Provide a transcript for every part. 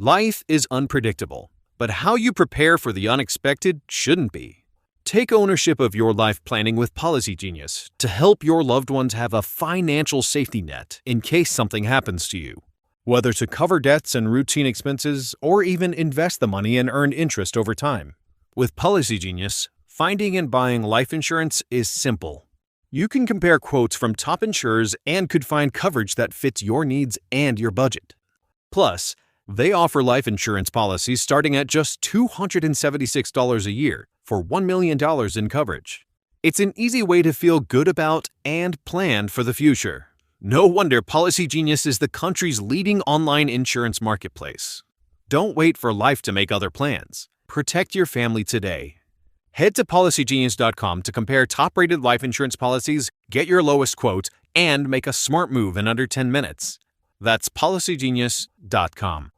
Life is unpredictable, but how you prepare for the unexpected shouldn't be. Take ownership of your life planning with Policy Genius to help your loved ones have a financial safety net in case something happens to you. Whether to cover debts and routine expenses or even invest the money and earn interest over time. With Policy Genius, finding and buying life insurance is simple. You can compare quotes from top insurers and could find coverage that fits your needs and your budget. Plus, they offer life insurance policies starting at just $276 a year for $1 million in coverage. It's an easy way to feel good about and plan for the future. No wonder Policy Genius is the country's leading online insurance marketplace. Don't wait for life to make other plans. Protect your family today. Head to PolicyGenius.com to compare top-rated life insurance policies, get your lowest quote, and make a smart move in under 10 minutes. That's PolicyGenius.com.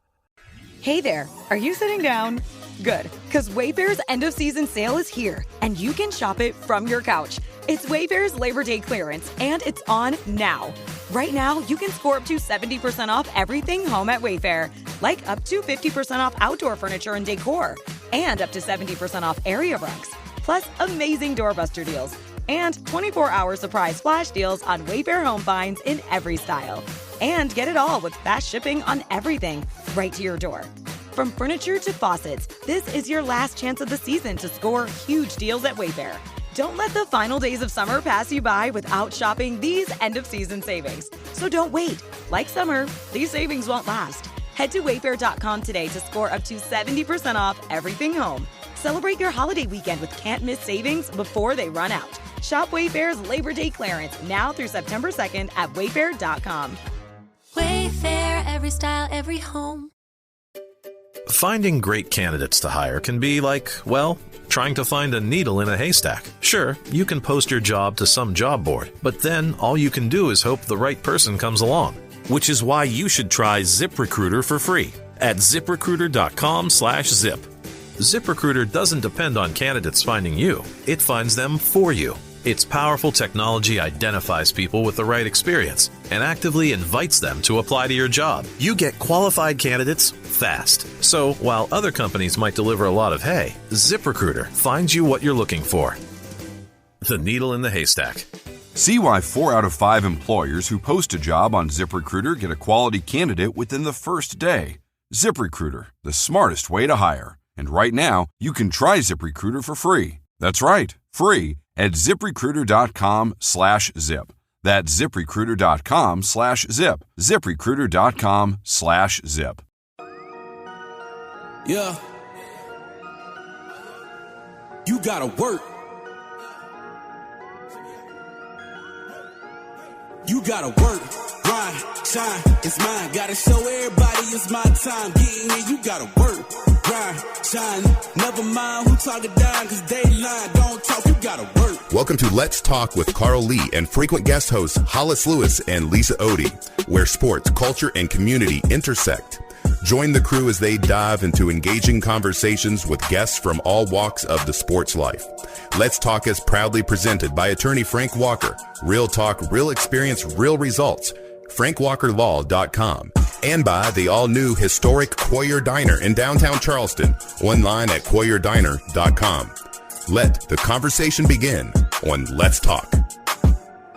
Hey there, are you sitting down? Good, because Wayfair's end-of-season sale is here, and you can shop it from your couch. It's Wayfair's Labor Day clearance, and it's on now. Right now, you can score up to 70% off everything home at Wayfair, like up to 50% off outdoor furniture and decor, and up to 70% off area rugs, plus amazing doorbuster deals, and 24-hour surprise flash deals on Wayfair home finds in every style. And get it all with fast shipping on everything, right to your door. From furniture to faucets, this is your last chance of the season to score huge deals at Wayfair. Don't let the final days of summer pass you by without shopping these end-of-season savings. So don't wait. Like summer, these savings won't last. Head to Wayfair.com today to score up to 70% off everything home. Celebrate your holiday weekend with can't-miss savings before they run out. Shop Wayfair's Labor Day clearance now through September 2nd at Wayfair.com. Wayfair, every style, every home. Finding great candidates to hire can be like, well, trying to find a needle in a haystack. Sure, you can post your job to some job board, but then all you can do is hope the right person comes along. Which is why you should try ZipRecruiter for free at ZipRecruiter.com/zip. ZipRecruiter doesn't depend on candidates finding you. It finds them for you. Its powerful technology identifies people with the right experience and actively invites them to apply to your job. You get qualified candidates fast. So while other companies might deliver a lot of hay, ZipRecruiter finds you what you're looking for. The needle in the haystack. See why 4 out of 5 employers who post a job on ZipRecruiter get a quality candidate within the first day. ZipRecruiter, the smartest way to hire. And right now, you can try ZipRecruiter for free. That's right, free at ZipRecruiter.com/zip. That's ZipRecruiter.com/zip. ZipRecruiter.com/zip. Yeah. You gotta work. You gotta work, grind, shine, it's mine. Gotta show everybody it's my time. Getting here, you gotta work, grind, shine. Never mind who talking down, cause they lying. Don't talk, you gotta work. Welcome to Let's Talk with Carl Lee and frequent guest hosts Hollis Lewis and Lisa Otey, where sports, culture, and community intersect. Join the crew as they dive into engaging conversations with guests from all walks of the sports life. Let's Talk is proudly presented by attorney Frank Walker. Real talk, real experience, real results. FrankWalkerLaw.com. And by the all-new historic Coyer Diner in downtown Charleston. Online at CoyerDiner.com. Let the conversation begin on Let's Talk.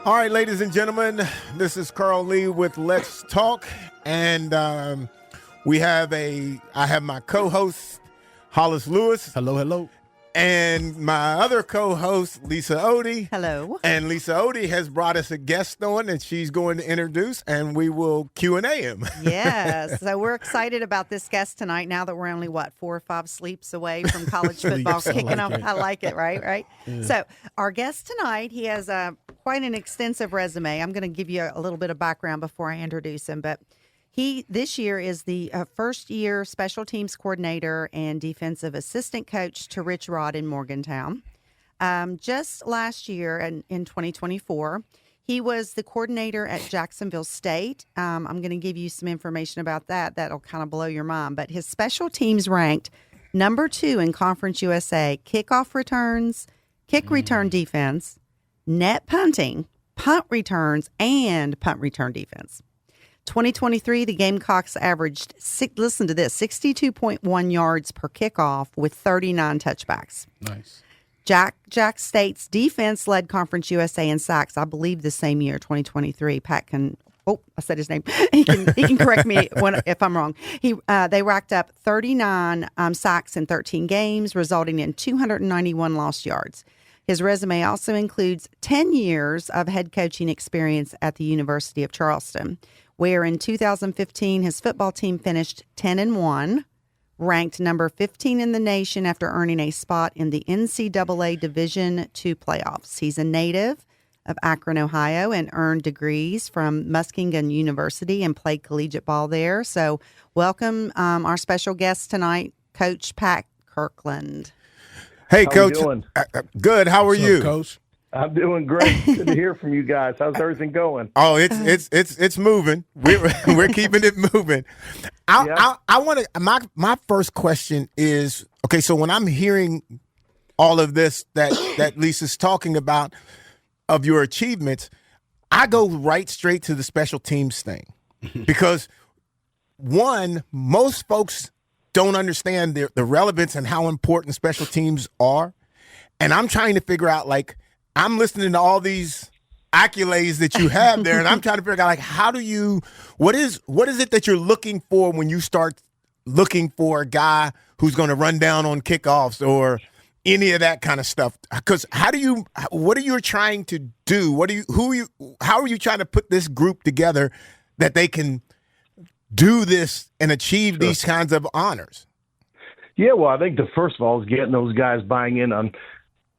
All right, ladies and gentlemen, this is Carl Lee with Let's Talk. And I have my co-host, Hollis Lewis. Hello, hello. And my other co-host, Lisa Otey. Hello. And Lisa Otey has brought us a guest on that she's going to introduce, and we will Q&A him. Yes. So we're excited about this guest tonight now that we're only, 4 or 5 sleeps away from college football kicking off. I like it, right? Yeah. So our guest tonight, he has quite an extensive resume. I'm going to give you a little bit of background before I introduce him, but he this year is the first-year special teams coordinator and defensive assistant coach to Rich Rod in Morgantown. Just last year, in 2024, he was the coordinator at Jacksonville State. I'm going to give you some information about that. That'll kind of blow your mind. But his special teams ranked number 2 in Conference USA, kickoff returns, kick return defense, net punting, punt returns, and punt return defense. 2023, the Gamecocks averaged, listen to this, 62.1 yards per kickoff with 39 touchbacks. Nice. Jack State's defense led Conference USA in sacks, I believe, the same year, 2023. Pat can, I said his name. He can correct me if I'm wrong. They racked up 39 sacks in 13 games, resulting in 291 lost yards. His resume also includes 10 years of head coaching experience at the University of Charleston, where in 2015 his football team finished 10-1. Ranked number 15 in the nation after earning a spot in the NCAA Division II playoffs. He's a native of Akron, Ohio, and earned degrees from Muskingum University and played collegiate ball there. So welcome our special guest tonight, Coach Pat Kirkland. Hey, How Coach. you doing? Good. How are you, Coach? I'm doing great. Good to hear from you guys. How's everything going? Oh, it's moving. We're keeping it moving. I want to. My first question is, okay, so when I'm hearing all of this that Lisa's talking about of your achievements, I go right straight to the special teams thing because one, most folks don't understand the relevance and how important special teams are, and I'm trying to figure out, like, I'm listening to all these accolades that you have there, and I'm trying to figure out, like, what is it that you're looking for when you start looking for a guy who's going to run down on kickoffs or any of that kind of stuff? Because what are you trying to do? How are you trying to put this group together that they can do this and achieve these kinds of honors? Yeah, well, I think the first of all is getting those guys buying in on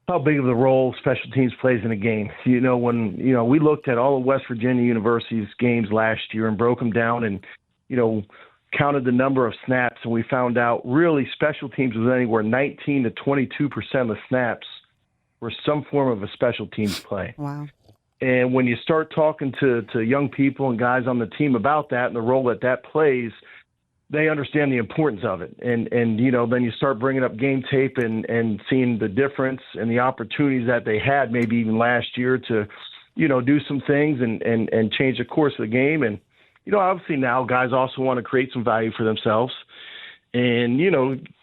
how big of the role special teams plays in a game. When we looked at all of West Virginia University's games last year and broke them down and, counted the number of snaps, and we found out really special teams was anywhere 19 to 22% of the snaps were some form of a special teams play. Wow. And when you start talking to young people and guys on the team about that and the role that plays, they understand the importance of it. And then you start bringing up game tape and seeing the difference and the opportunities that they had maybe even last year to, do some things and change the course of the game. And, obviously now guys also want to create some value for themselves. And,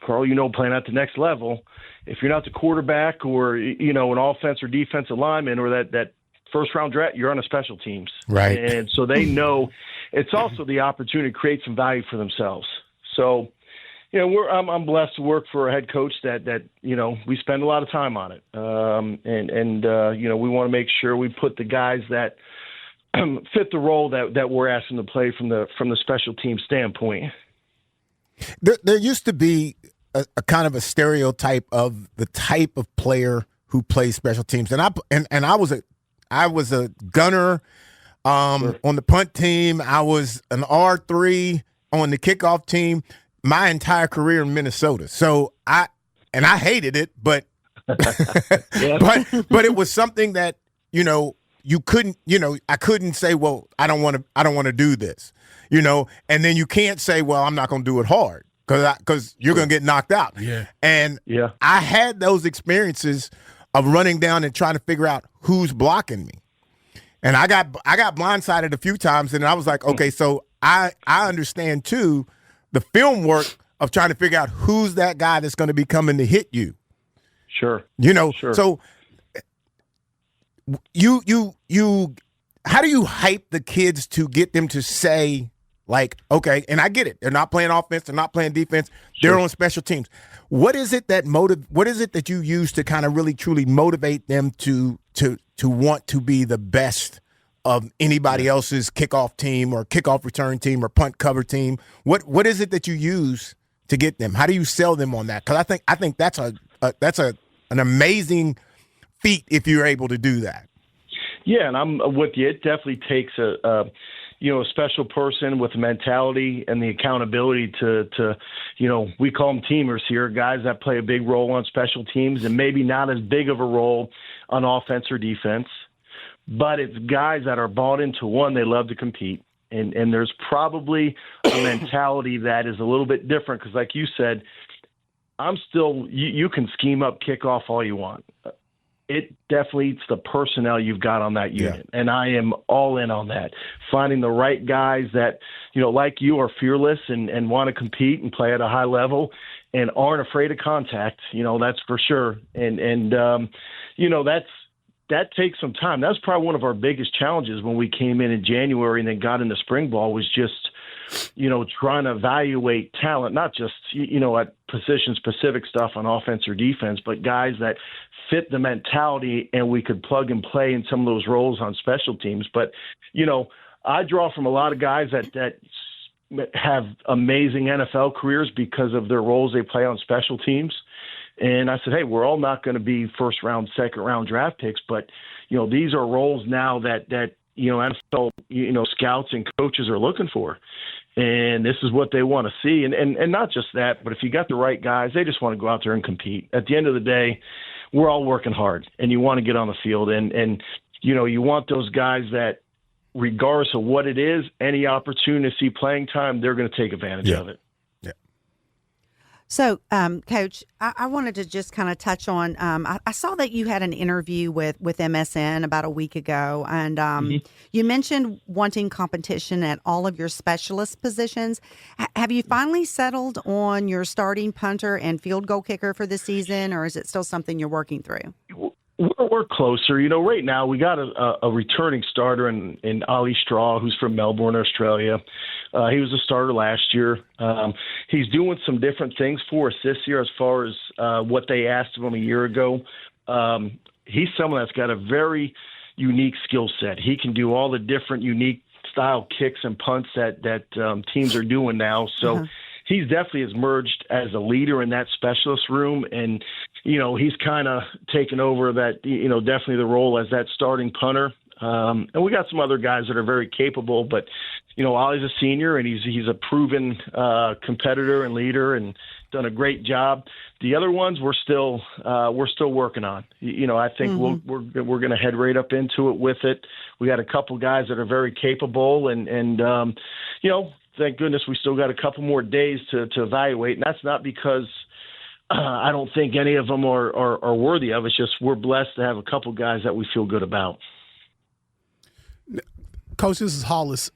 Carl, playing at the next level, if you're not the quarterback or, an offense or defensive lineman or that first-round draft, you're on a special teams. Right. And so they know it's also the opportunity to create some value for themselves. So, I'm blessed to work for a head coach that we spend a lot of time on it. We want to make sure we put the guys that fit the role that we're asking to play from the special team standpoint. There used to be a kind of a stereotype of the type of player who plays special teams, and I was a gunner on the punt team. I was an R3 on the kickoff team my entire career in Minnesota. So I hated it, but but it was something that, you couldn't, I couldn't say, well, I don't want to do this, and then you can't say, well, I'm not going to do it hard because you're going to get knocked out. Yeah. And I had those experiences of running down and trying to figure out who's blocking me. And I got blindsided a few times, and I was like, okay, so I understand too the film work of trying to figure out who's that guy that's going to be coming to hit you. Sure. Sure. So you how do you hype the kids to get them to say, like, okay, and I get it, they're not playing offense, they're not playing defense, they're on special teams. What is it that you use to kind of really truly motivate them to want to be the best of anybody else's kickoff team or kickoff return team or punt cover team? What is it that you use to get them? How do you sell them on that? Because I think that's an amazing feat if you're able to do that. Yeah, and I'm with you. It definitely takes a special person with the mentality and the accountability to we call them teamers here, guys that play a big role on special teams and maybe not as big of a role on offense or defense. But it's guys that are bought into one, they love to compete. And there's probably a mentality that is a little bit different because, like you said, you can scheme up kickoff all you want. it definitely eats the personnel you've got on that unit. And I am all in on that. Finding the right guys that, like you, are fearless and want to compete and play at a high level and aren't afraid of contact, that's for sure. And that takes some time. That's probably one of our biggest challenges when we came in January and then got into spring ball was just, trying to evaluate talent, not just, at position-specific stuff on offense or defense, but guys that fit the mentality and we could plug and play in some of those roles on special teams. But, I draw from a lot of guys that have amazing NFL careers because of their roles they play on special teams. And I said, hey, we're all not going to be first-round, second-round draft picks, but, these are roles now that NFL, scouts and coaches are looking for. And this is what they want to see. And not just that, but if you got the right guys, they just want to go out there and compete. At the end of the day, we're all working hard, and you want to get on the field. And you want those guys that, regardless of what it is, any opportunity to see playing time, they're going to take advantage of it. So, Coach, I wanted to just kind of touch on, I saw that you had an interview with MSN about a week ago, and you mentioned wanting competition at all of your specialist positions. Have you finally settled on your starting punter and field goal kicker for the season, or is it still something you're working through? We're closer. Right now we got a returning starter in Ali Straw, who's from Melbourne, Australia. He was a starter last year. He's doing some different things for us this year as far as what they asked of him a year ago. He's someone that's got a very unique skill set. He can do all the different unique style kicks and punts that teams are doing now. So he's definitely emerged as a leader in that specialist room. And, he's kind of taken over that, definitely the role as that starting punter. And we got some other guys that are very capable, but, Ollie's a senior and he's a proven competitor and leader and done a great job. The other ones we're still working on. I think we're going to head right up into it with it. We got a couple guys that are very capable and thank goodness we still got a couple more days to evaluate. And that's not because I don't think any of them are worthy of it. It's just we're blessed to have a couple guys that we feel good about. Coach, this is Hollis.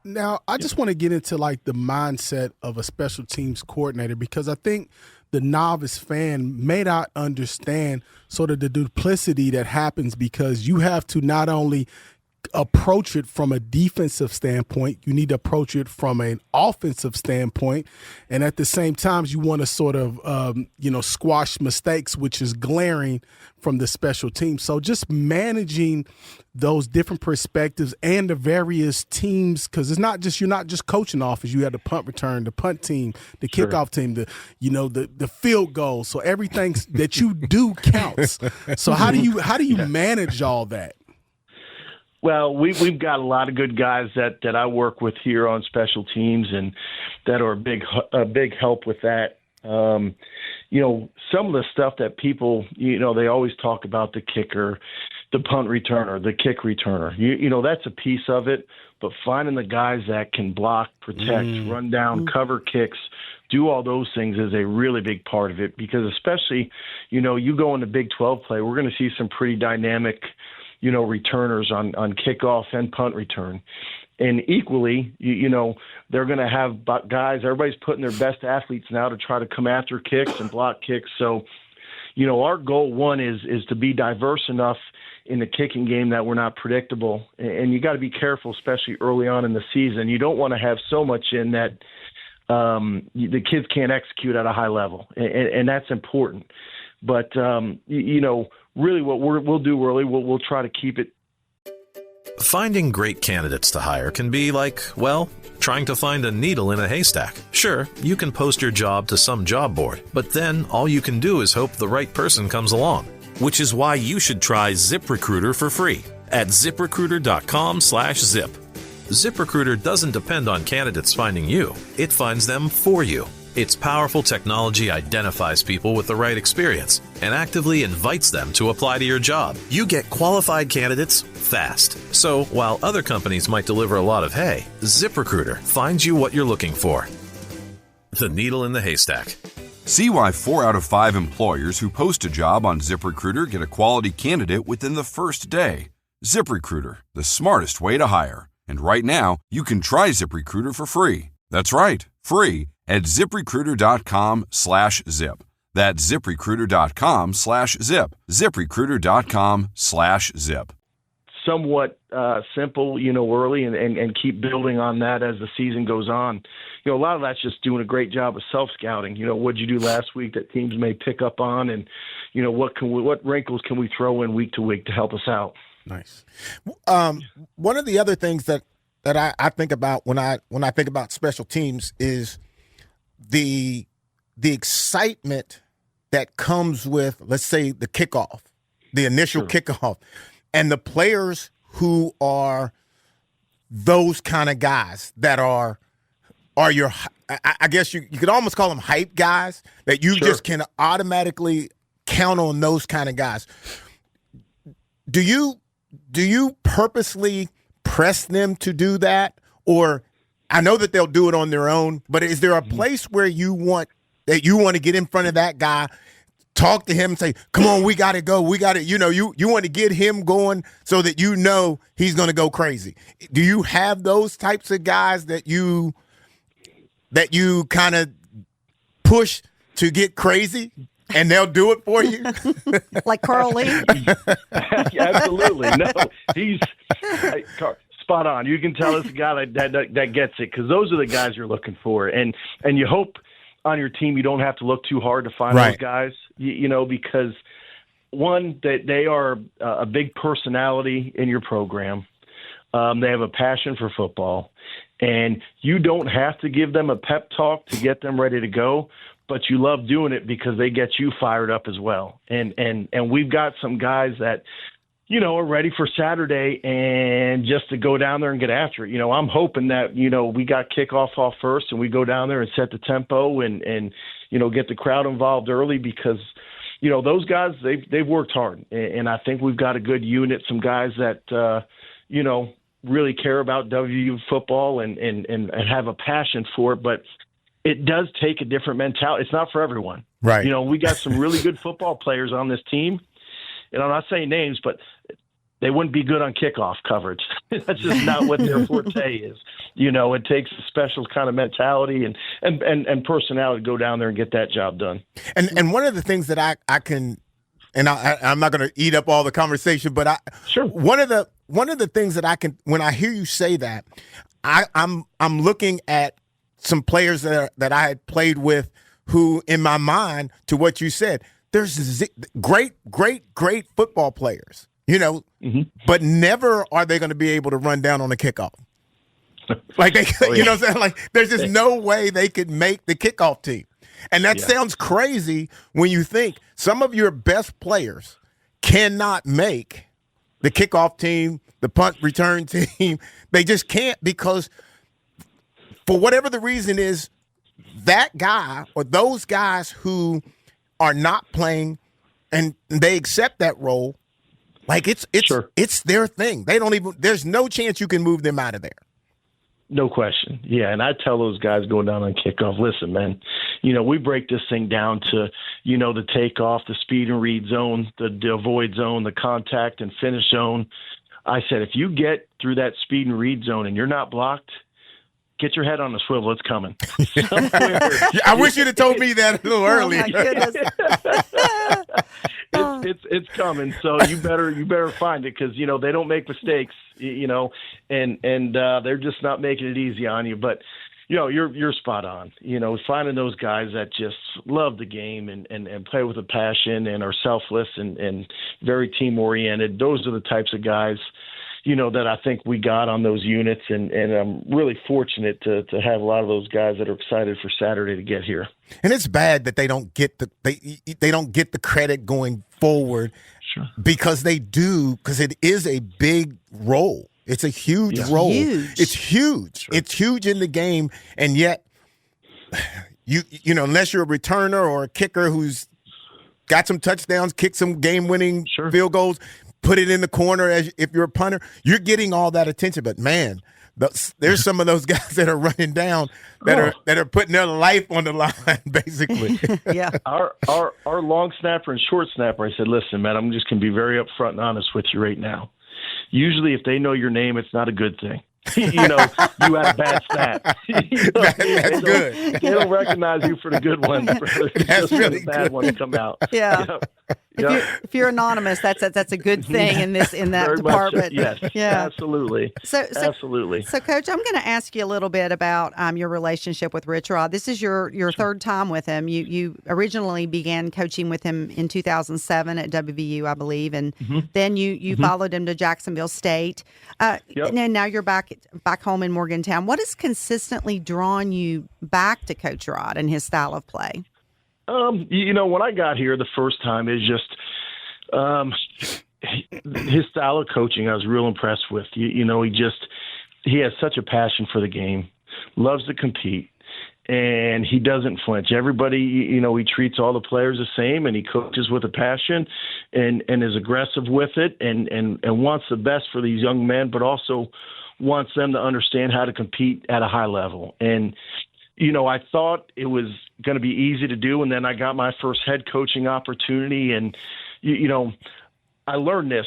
Now, I just want to get into like the mindset of a special teams coordinator because I think the novice fan may not understand sort of the duplicity that happens because you have to not only approach it from a defensive standpoint, you need to approach it from an offensive standpoint, and at the same time you want to sort of squash mistakes, which is glaring from the special team. So just managing those different perspectives and the various teams, because it's not just, you're not just coaching offense. You have the punt return, the punt team, the kickoff team, the field goal. So everything that you do counts. So how do you manage all that? Well, we've got a lot of good guys that I work with here on special teams, and that are a big help with that. Some of the stuff that people, they always talk about the kicker, the punt returner, the kick returner. That's a piece of it. But finding the guys that can block, protect, run down, cover kicks, do all those things is a really big part of it. Because especially, you go into Big 12 play, we're going to see some pretty dynamic returners on kickoff and punt return. And equally, they're going to have guys, everybody's putting their best athletes now to try to come after kicks and block kicks. So, our goal one is to be diverse enough in the kicking game that we're not predictable. And you got to be careful, especially early on in the season. You don't want to have so much in that the kids can't execute at a high level. And that's important. But, really what we'll do early, we'll try to keep it. Finding great candidates to hire can be like, well, trying to find a needle in a haystack. Sure, you can post your job to some job board, but then all you can do is hope the right person comes along. Which is why you should try ZipRecruiter for free at ZipRecruiter.com/zip. ZipRecruiter doesn't depend on candidates finding you. It finds them for you. Its powerful technology identifies people with the right experience and actively invites them to apply to your job. You get qualified candidates fast. So while other companies might deliver a lot of hay, ZipRecruiter finds you what you're looking for. The needle in the haystack. See why 4 out of 5 employers who post a job on ZipRecruiter get a quality candidate within the first day. ZipRecruiter, the smartest way to hire. And right now, you can try ZipRecruiter for free. That's right, free at ZipRecruiter.com/zip. That's ZipRecruiter.com/zip. ZipRecruiter.com/zip. Somewhat simple, early and keep building on that as the season goes on. A lot of that's just doing a great job of self-scouting. What'd you do last week that teams may pick up on, and what wrinkles can we throw in week to week to help us out? Nice. One of the other things that I think about when I think about special teams is the excitement that comes with, let's say, the kickoff, the initial kickoff. And the players who are those kind of guys that are your, I guess you could almost call them hype guys, that you just can automatically count on those kind of guys. Do you purposely press them to do that? Or I know that they'll do it on their own, but is there a place where you want to get in front of that guy, talk to him and say, come on, we got to go. We got to, you want to get him going so that he's going to go crazy. Do you have those types of guys that you kind of push to get crazy and they'll do it for you? Like Carl Lee? Absolutely. No, he's spot on. You can tell it's a guy that gets it, because those are the guys you're looking for. And you hope on your team you don't have to look too hard to find those guys, because one, that they are a big personality in your program. They have a passion for football, and you don't have to give them a pep talk to get them ready to go, but you love doing it because they get you fired up as well. And we've got some guys that, are ready for Saturday and just to go down there and get after it. I'm hoping that, we got kickoff off first and we go down there and set the tempo and get the crowd involved early, because, those guys, they've worked hard. And I think we've got a good unit, some guys that, really care about WVU football and have a passion for it. But it does take a different mentality. It's not for everyone. Right. We got some really good football players on this team. And I'm not saying names, but they wouldn't be good on kickoff coverage. That's just not what their forte is. It takes a special kind of mentality and personality to go down there and get that job done. And one of the things that I can, and I'm not going to eat up all the conversation, but one of the things that I can, when I hear you say that, I'm looking at some players that I had played with who, in my mind, to what you said, there's great football players, but never are they going to be able to run down on the kickoff. Like they, you know what I'm saying? Like there's just no way they could make the kickoff team. And that sounds crazy when you think some of your best players cannot make the kickoff team, the punt return team. They just can't, because for whatever the reason is, that guy or those guys who are not playing and they accept that role, like it's their thing. They don't even, there's no chance you can move them out of there. No question. Yeah, and I tell those guys going down on kickoff, listen, man, we break this thing down to, the takeoff, the speed and read zone, the avoid zone, the contact and finish zone. I said, if you get through that speed and read zone and you're not blocked, get your head on the swivel. It's coming. I wish you'd have told me that a little earlier. Oh my goodness. It's coming. So you better find it, because they don't make mistakes. And they're just not making it easy on you. But you're spot on. Finding those guys that just love the game and play with a passion and are selfless and very team oriented. Those are the types of guys that I think we got on those units, and I'm really fortunate to have a lot of those guys that are excited for Saturday to get here. And it's bad that they don't get the credit going forward, because they do, because it is a big role. It's a huge role. It's huge. It's huge in the game, and yet unless you're a returner or a kicker who's got some touchdowns, kicked some game-winning field goals, put it in the corner as if you're a punter, you're getting all that attention. But man, there's some of those guys that are running down that are putting their life on the line, basically. Yeah. Our long snapper and short snapper, I said, listen, man, I'm just going to be very upfront and honest with you right now. Usually if they know your name, it's not a good thing. You had a bad snap. That's good. They don't recognize you for the good ones. That's really the bad good. ones come out. Yeah. If you're anonymous, that's a good thing in that Very department. Much, yes. Yeah. Absolutely. Absolutely. So, Coach, I'm going to ask you a little bit about your relationship with Rich Rod. This is your third time with him. You originally began coaching with him in 2007 at WVU, I believe, and then you followed him to Jacksonville State. And now you're back home in Morgantown. What has consistently drawn you back to Coach Rod and his style of play? When I got here the first time, it's just his style of coaching I was real impressed with. He has such a passion for the game, loves to compete, and he doesn't flinch. Everybody, he treats all the players the same, and he coaches with a passion and is aggressive with it and wants the best for these young men, but also wants them to understand how to compete at a high level. And I thought it was going to be easy to do, and then I got my first head coaching opportunity, and I learned this.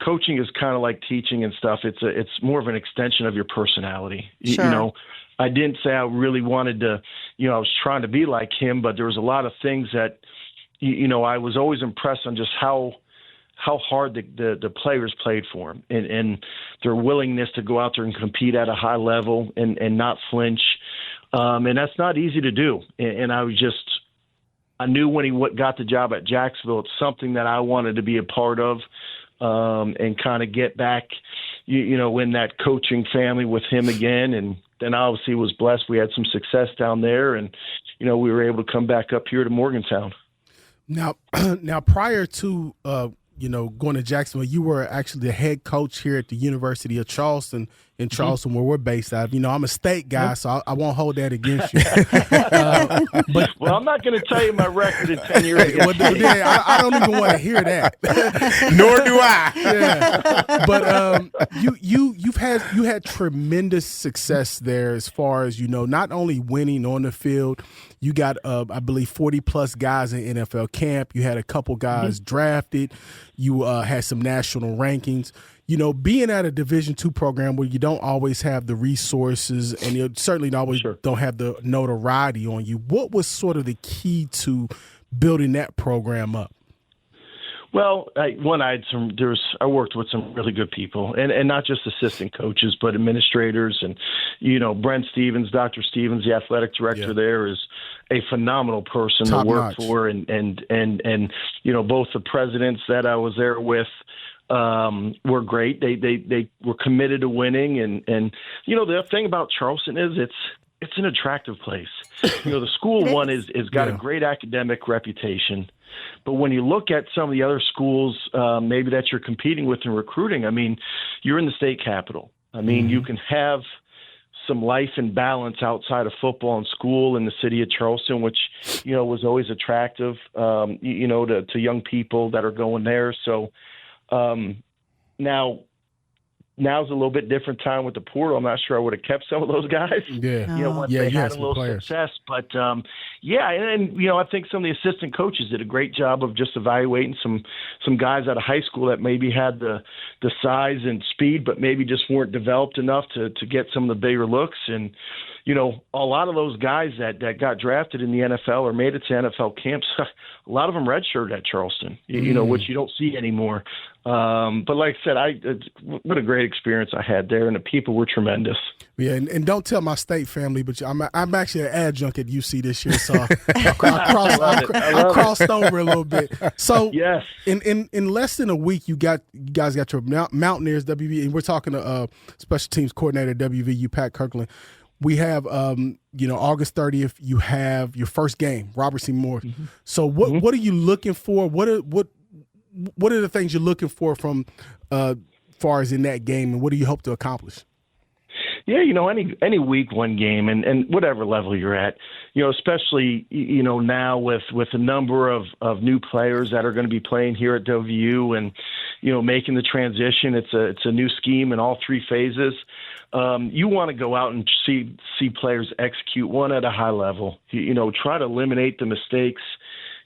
Coaching is kind of like teaching and stuff. It's more of an extension of your personality. Sure. I didn't say I really wanted to. I was trying to be like him, but there was a lot of things that I was always impressed on just how hard the players played for him and their willingness to go out there and compete at a high level and not flinch. And that's not easy to do. And I knew when he got the job at Jacksonville, it's something that I wanted to be a part of and kind of get back, in that coaching family with him again. And then obviously was blessed. We had some success down there and, we were able to come back up here to Morgantown. Now prior to, going to Jacksonville, you were actually the head coach here at the University of Charleston in Charleston, where we're based out of. I'm a state guy, so I won't hold that against you. Well, I'm not going to tell you my record in 10 years. I don't even want to hear that. Nor do I. Yeah. But you had tremendous success there as far as, not only winning on the field. You got, I believe, 40-plus guys in NFL camp. You had a couple guys drafted. You had some national rankings. Being at a Division II program where you don't always have the resources and you certainly always don't have the notoriety on you, what was sort of the key to building that program up? Well, I worked with some really good people, and not just assistant coaches, but administrators, and Brent Stevens, Dr. Stevens, the athletic director there, is a phenomenal person to work for, and both the presidents that I was there with were great. They were committed to winning, and the thing about Charleston is it's an attractive place. The school is got a great academic reputation. But when you look at some of the other schools, maybe that you're competing with in recruiting, you're in the state capital. You can have some life and balance outside of football and school in the city of Charleston, which, was always attractive, to young people that are going there. So now's a little bit different time with the portal. I'm not sure I would have kept some of those guys. Once they had a little success. But and I think some of the assistant coaches did a great job of just evaluating some guys out of high school that maybe had the size and speed, but maybe just weren't developed enough to get some of the bigger looks. And a lot of those guys that got drafted in the NFL or made it to NFL camps, a lot of them redshirted at Charleston, which you don't see anymore. But like I said, what a great experience I had there, and the people were tremendous. Yeah, and don't tell my state family, but I'm actually an adjunct at UC this year, so I crossed over a little bit. So yes, in less than a week, you guys got your Mountaineers, WVU, and we're talking to special teams coordinator WVU, Pat Kirkland. We have, August 30th, you have your first game, Robert C. Moore. So what are you looking for? What are the things you're looking for from far as in that game, and what do you hope to accomplish? Yeah, any week one game and whatever level you're at, especially, now with a number of new players that are going to be playing here at WVU and, making the transition. It's a new scheme in all three phases. You want to go out and see players execute one at a high level, try to eliminate the mistakes,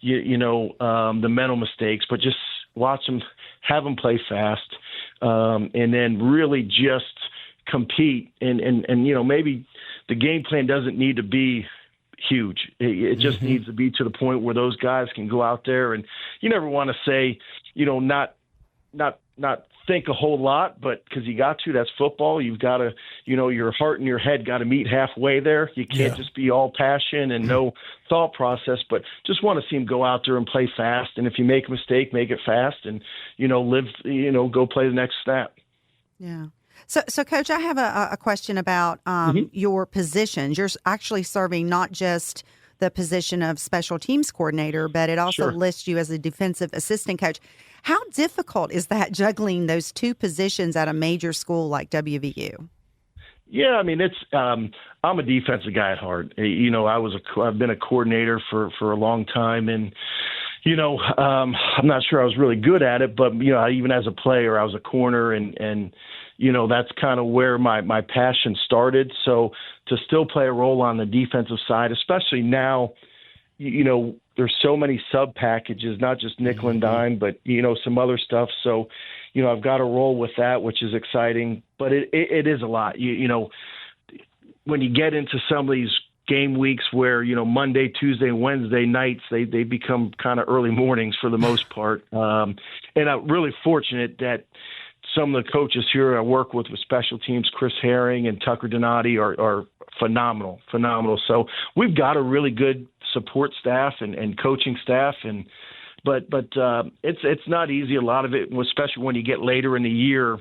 the mental mistakes, but just watch them, have them play fast, and then really just compete and maybe the game plan doesn't need to be huge. It just needs to be to the point where those guys can go out there, and you never want to say, not think a whole lot, but because you got to, that's football. You've got to, your heart and your head got to meet halfway there. You can't just be all passion and no thought process, but just want to see them go out there and play fast. And if you make a mistake, make it fast and, go play the next snap. Yeah. So Coach, I have a question about your positions. You're actually serving not just the position of special teams coordinator, but it also lists you as a defensive assistant coach. How difficult is that, juggling those two positions at a major school like WVU? Yeah, I mean, it's I'm a defensive guy at heart. I've been a coordinator for a long time, and I'm not sure I was really good at it, but even as a player, I was a corner, and that's kind of where my passion started. So to still play a role on the defensive side, especially now, there's so many sub packages, not just nickel and dime, but, some other stuff. So, I've got a role with that, which is exciting, but it is a lot. When you get into some of these game weeks where, Monday, Tuesday, Wednesday nights, they become kind of early mornings for the most part. And I'm really fortunate that some of the coaches here I work with special teams, Chris Herring and Tucker Donati are phenomenal. So we've got a really good support staff and coaching staff, but it's not easy. A lot of it, especially when you get later in the year.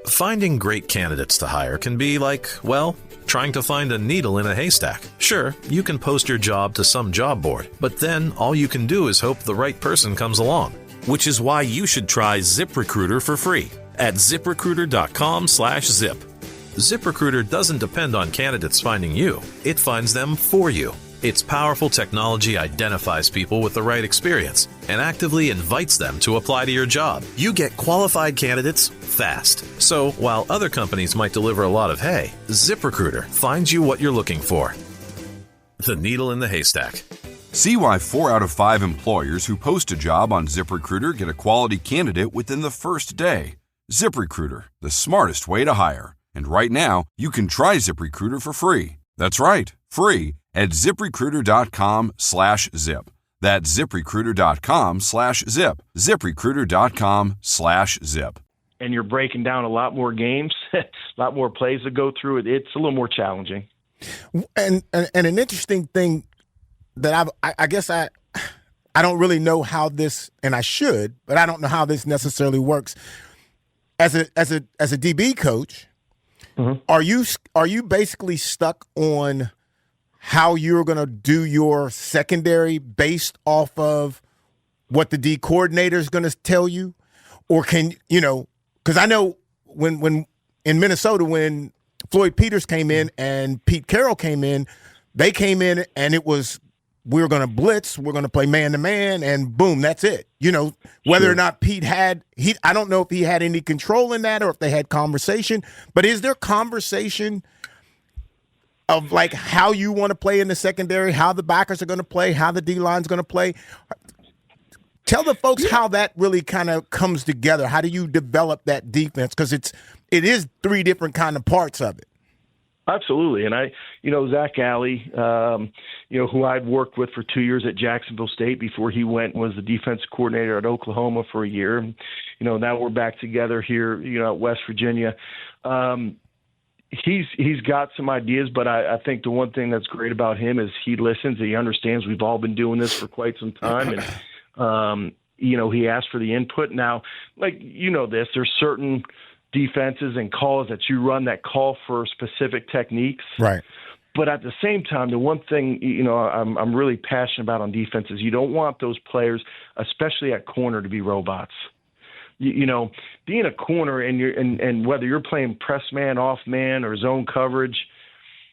Finding great candidates to hire can be like, well, trying to find a needle in a haystack. Sure, you can post your job to some job board, but then all you can do is hope the right person comes along. Which is why you should try ZipRecruiter for free at ZipRecruiter.com/zip. ZipRecruiter doesn't depend on candidates finding you. It finds them for you. Its powerful technology identifies people with the right experience and actively invites them to apply to your job. You get qualified candidates fast. So while other companies might deliver a lot of hay, ZipRecruiter finds you what you're looking for. The needle in the haystack. See why 4 out of 5 employers who post a job on ZipRecruiter get a quality candidate within the first day. ZipRecruiter, the smartest way to hire. And right now, you can try ZipRecruiter for free. That's right, free at ZipRecruiter.com/zip. That's ZipRecruiter.com/zip. ZipRecruiter.com/zip. And you're breaking down a lot more games, a lot more plays to go through. It's a little more challenging. And an interesting thing that I guess I don't really know how this, and I should, but I don't know how this necessarily works. As a DB coach, are you basically stuck on how you're going to do your secondary based off of what the D coordinator is going to tell you, or can because I know when in Minnesota when Floyd Peters came in and Pete Carroll came in, they came in and it was, we're going to blitz, we're going to play man-to-man, and boom, that's it. Whether or not Pete I don't know if he had any control in that or if they had conversation, but is there conversation of like how you want to play in the secondary, how the backers are going to play, how the D-line's going to play? Tell the folks how that really kind of comes together. How do you develop that defense? Because it is 3 different kind of parts of it. Absolutely. And Zach Alley, who I'd worked with for 2 years at Jacksonville State before he went and was the defensive coordinator at Oklahoma for a year. Now we're back together here, at West Virginia. He's got some ideas, but I think the one thing that's great about him is he listens. He understands we've all been doing this for quite some time. And, he asked for the input. Now, there's certain defenses and calls that you run that call for specific techniques. Right. But at the same time, the one thing, I'm really passionate about on defense is you don't want those players, especially at corner, to be robots. being a corner and whether you're playing press man, off man, or zone coverage,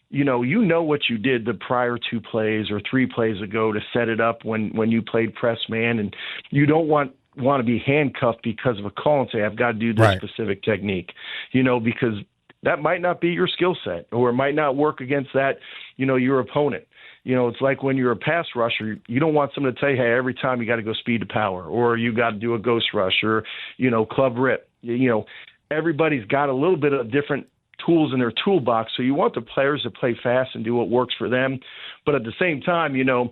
you know what you did the prior 2 plays or 3 plays ago to set it up when you played press man, and you don't want to be handcuffed because of a call and say, I've got to do this specific technique, because that might not be your skill set, or it might not work against that, your opponent. It's like when you're a pass rusher, you don't want someone to tell you, hey, every time you got to go speed to power, or you got to do a ghost rush, or, club rip. Everybody's got a little bit of different tools in their toolbox. So you want the players to play fast and do what works for them. But at the same time, a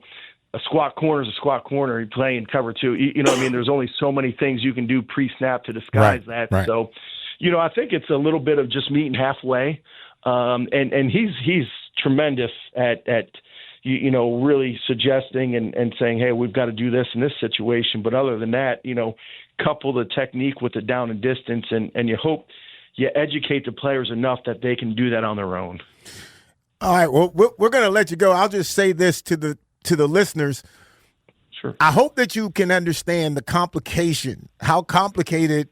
squat corner is a squat corner. You play in cover 2. There's only so many things you can do pre-snap to disguise that. Right. So, I think it's a little bit of just meeting halfway. And he's tremendous at really suggesting and saying, hey, we've got to do this in this situation. But other than that, couple the technique with the down and distance, and you hope you educate the players enough that they can do that on their own. All right. Well, we're going to let you go. I'll just say this to the listeners. Sure. I hope that you can understand the complication, how complicated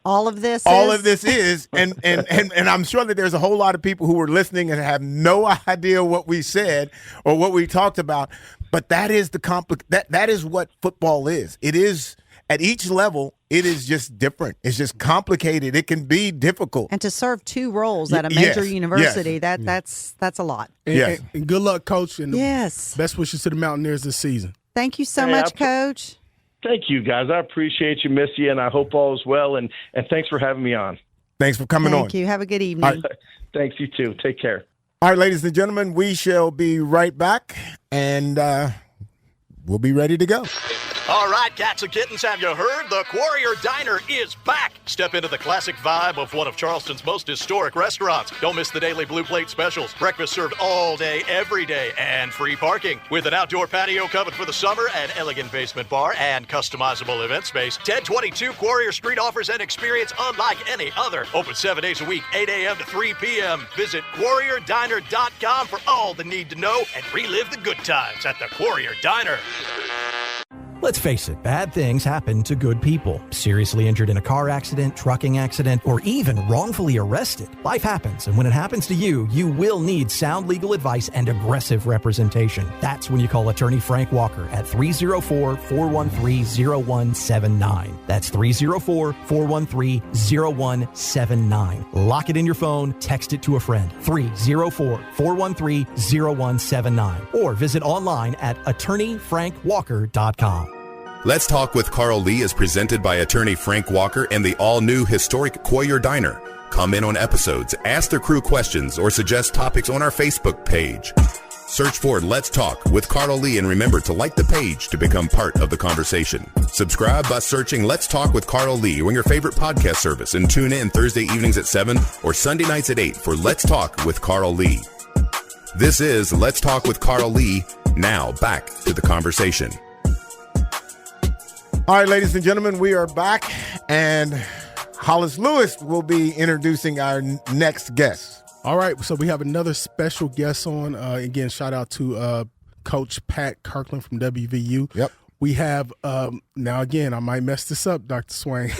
all of this is, and I'm sure that there's a whole lot of people who were listening and have no idea what we said or what we talked about. But that is that is what football is. It is at each level. It is just different. It's just complicated. It can be difficult. And to serve 2 roles at a major university, that's a lot. And good luck, Coach. And yes. Best wishes to the Mountaineers this season. Thank you so much, Coach. Thank you, guys. I appreciate you, miss you, and I hope all is well. And thanks for having me on. Thanks for coming on. Thank you. Have a good evening. Thanks, you too. Take care. All right, ladies and gentlemen, we shall be right back, and we'll be ready to go. All right, cats and kittens, have you heard? The Warrior Diner is back. Step into the classic vibe of one of Charleston's most historic restaurants. Don't miss the daily Blue Plate specials. Breakfast served all day, every day, and free parking. With an outdoor patio covered for the summer, an elegant basement bar, and customizable event space, 1022 Warrior Street offers an experience unlike any other. Open 7 days a week, 8 a.m. to 3 p.m. Visit WarriorDiner.com for all the need to know and relive the good times at the Warrior Diner. Let's face it, bad things happen to good people. Seriously injured in a car accident, trucking accident, or even wrongfully arrested. Life happens, and when it happens to you, you will need sound legal advice and aggressive representation. That's when you call attorney Frank Walker at 304-413-0179. That's 304-413-0179. Lock it in your phone, text it to a friend. 304-413-0179. Or visit online at attorneyfrankwalker.com. Let's Talk with Carl Lee is presented by attorney Frank Walker and the all-new historic Warrior Diner. Come in on episodes, ask the crew questions, or suggest topics on our Facebook page. Search for Let's Talk with Carl Lee and remember to like the page to become part of the conversation. Subscribe by searching Let's Talk with Carl Lee on your favorite podcast service and tune in Thursday evenings at 7 or Sunday nights at 8 for Let's Talk with Carl Lee. This is Let's Talk with Carl Lee. Now back to the conversation. All right, ladies and gentlemen, we are back, and Hollis Lewis will be introducing our next guest. All right, so we have another special guest on. Again, shout out to Coach Pat Kirkland from WVU. Yep. We have, now again, I might mess this up, Dr. Swayne.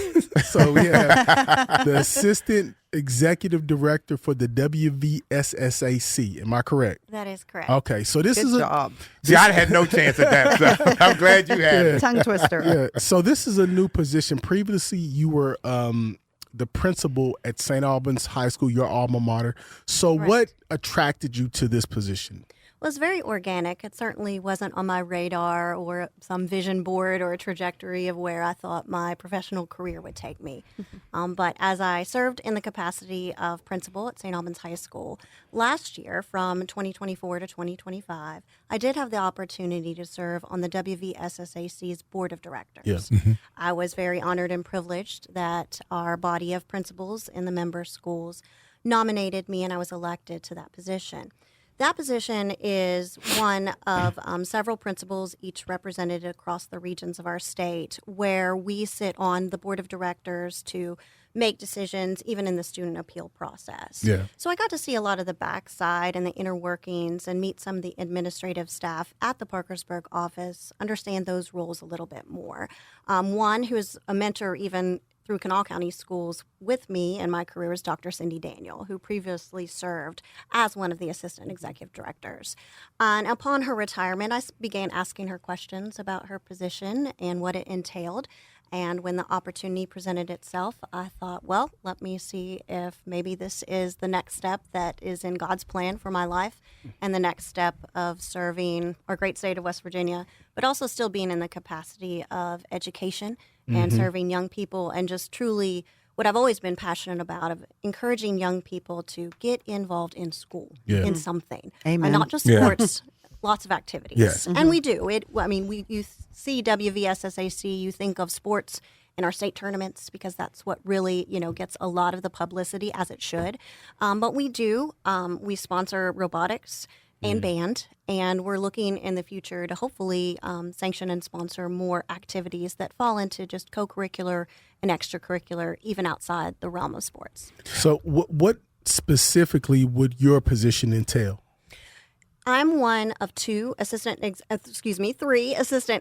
So we have the Assistant Executive Director for the WVSSAC. Am I correct? That is correct. Okay, so this is job. See, I had no chance at that, so I'm glad you had it. Tongue twister. Yeah. So this is a new position. Previously, you were the principal at St. Albans High School, your alma mater. So what attracted you to this position? Well, it's very organic. It certainly wasn't on my radar or some vision board or a trajectory of where I thought my professional career would take me. But as I served in the capacity of principal at St. Albans High School last year from 2024 to 2025, I did have the opportunity to serve on the WVSSAC's board of directors. Yes. Mm-hmm. I was very honored and privileged that our body of principals in the member schools nominated me and I was elected to that position. That position is one of several principals, each represented across the regions of our state, where we sit on the board of directors to make decisions, even in the student appeal process. Yeah. So I got to see a lot of the backside and the inner workings and meet some of the administrative staff at the Parkersburg office, understand those roles a little bit more. One who is a mentor even through Kanawha County Schools with me in my career was Dr. Cindy Daniel, who previously served as one of the assistant executive directors. And upon her retirement, I began asking her questions about her position and what it entailed. And when the opportunity presented itself, I thought, well, let me see if maybe this is the next step that is in God's plan for my life and the next step of serving our great state of West Virginia, but also still being in the capacity of education and serving young people and just truly what I've always been passionate about of encouraging young people to get involved in school, in something. Amen. And not just sports. Lots of activities. Yes. And we do. You see WVSSAC, you think of sports in our state tournaments because that's what really, gets a lot of the publicity as it should. But we do. We sponsor robotics and band, and we're looking in the future to hopefully sanction and sponsor more activities that fall into just co-curricular and extracurricular, even outside the realm of sports. So what specifically would your position entail? I'm one of three assistant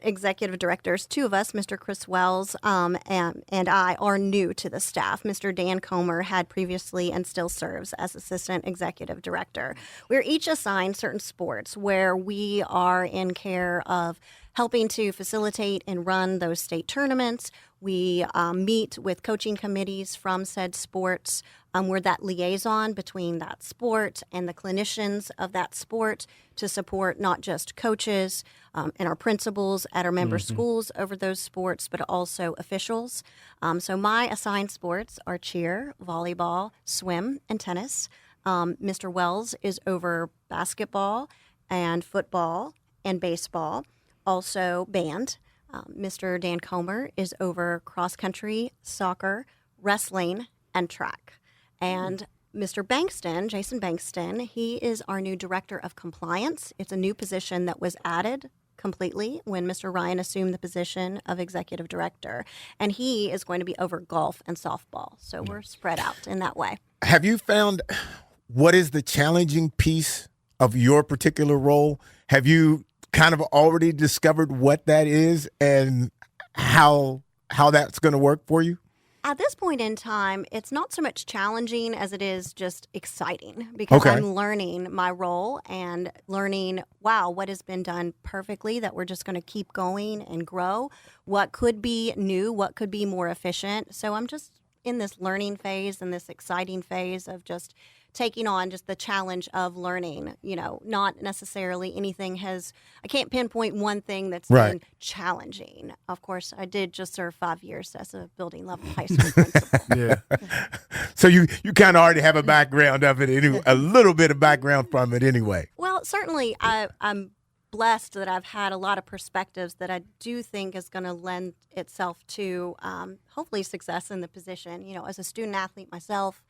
executive directors. Two of us, Mr. Chris Wells and I, are new to the staff. Mr. Dan Comer had previously and still serves as assistant executive director. We're each assigned certain sports where we are in care of helping to facilitate and run those state tournaments. We meet with coaching committees from said sports. We're that liaison between that sport and the clinicians of that sport to support not just coaches and our principals at our member schools over those sports, but also officials. So my assigned sports are cheer, volleyball, swim, and tennis. Mr. Wells is over basketball and football and baseball, also band. Mr. Dan Comer is over cross country, soccer, wrestling, and track. And Mr. Bankston, Jason Bankston, he is our new director of compliance. It's a new position that was added completely when Mr. Ryan assumed the position of executive director. And he is going to be over golf and softball. So we're spread out in that way. Have you found what is the challenging piece of your particular role? Have you kind of already discovered what that is and how that's going to work for you? At this point in time, it's not so much challenging as it is just exciting because I'm learning my role and learning, wow, what has been done perfectly that we're just going to keep going and grow. What could be new, what could be more efficient. So I'm just in this learning phase and this exciting phase of just taking on just the challenge of learning, not necessarily I can't pinpoint one thing that's been challenging. Of course, I did just serve 5 years as a building level high school principal. So you kind of already have a background of it, anyway, a little bit of background from it anyway. Well, certainly I'm blessed that I've had a lot of perspectives that I do think is going to lend itself to hopefully success in the position. As a student athlete myself,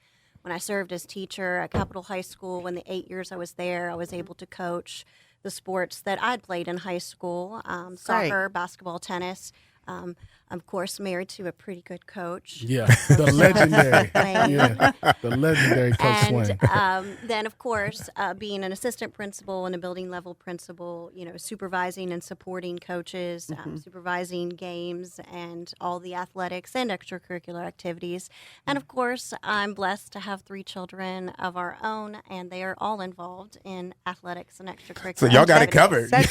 when I served as teacher at Capitol High School, when the 8 years I was there, I was able to coach the sports that I'd played in high school, soccer, basketball, tennis. I'm, of course, married to a pretty good coach. Yeah, the legendary. The legendary Coach Swayne. And then, of course, being an assistant principal and a building level principal, supervising and supporting coaches, supervising games and all the athletics and extracurricular activities. And, of course, I'm blessed to have 3 children of our own, and they are all involved in athletics and extracurricular. So y'all got it covered. I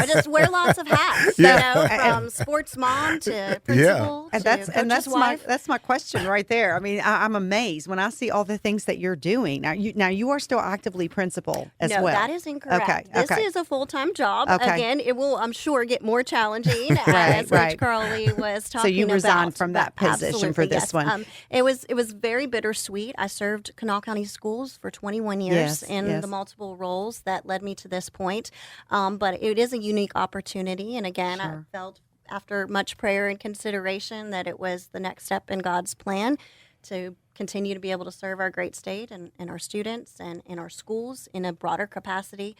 just wear lots of hats, from sports mom to principal. And that's my question right there. I mean, I'm amazed when I see all the things that you're doing. Now you are still actively principal as well. No, that is incorrect. This is a full-time job. Again, it will, I'm sure, get more challenging as Coach Carly was talking about. So you resigned from that position for this one. It was very bittersweet. I served Kanawha County Schools for 21 years in the multiple roles that led me to this point. But it is a unique opportunity. And again, I felt after much prayer and consideration that it was the next step in God's plan to continue to be able to serve our great state and our students and in our schools in a broader capacity.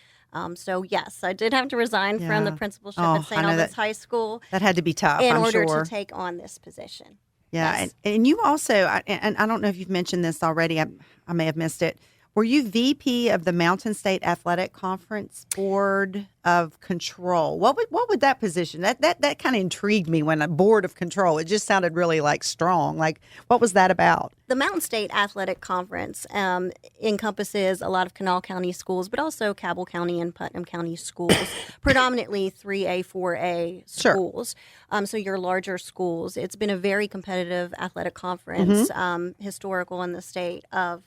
So, yes, I did have to resign from the principalship at St. Albans High School. That had to be tough, in order to take on this position. Yeah, and you also, and I don't know if you've mentioned this already, I may have missed it. Were you VP of the Mountain State Athletic Conference Board of Control? What would that position? That kind of intrigued me when a board of control. It just sounded really like strong. Like, what was that about? The Mountain State Athletic Conference encompasses a lot of Kanawha County schools, but also Cabell County and Putnam County schools, predominantly 3A, 4A schools. So your larger schools. It's been a very competitive athletic conference, historical in the state of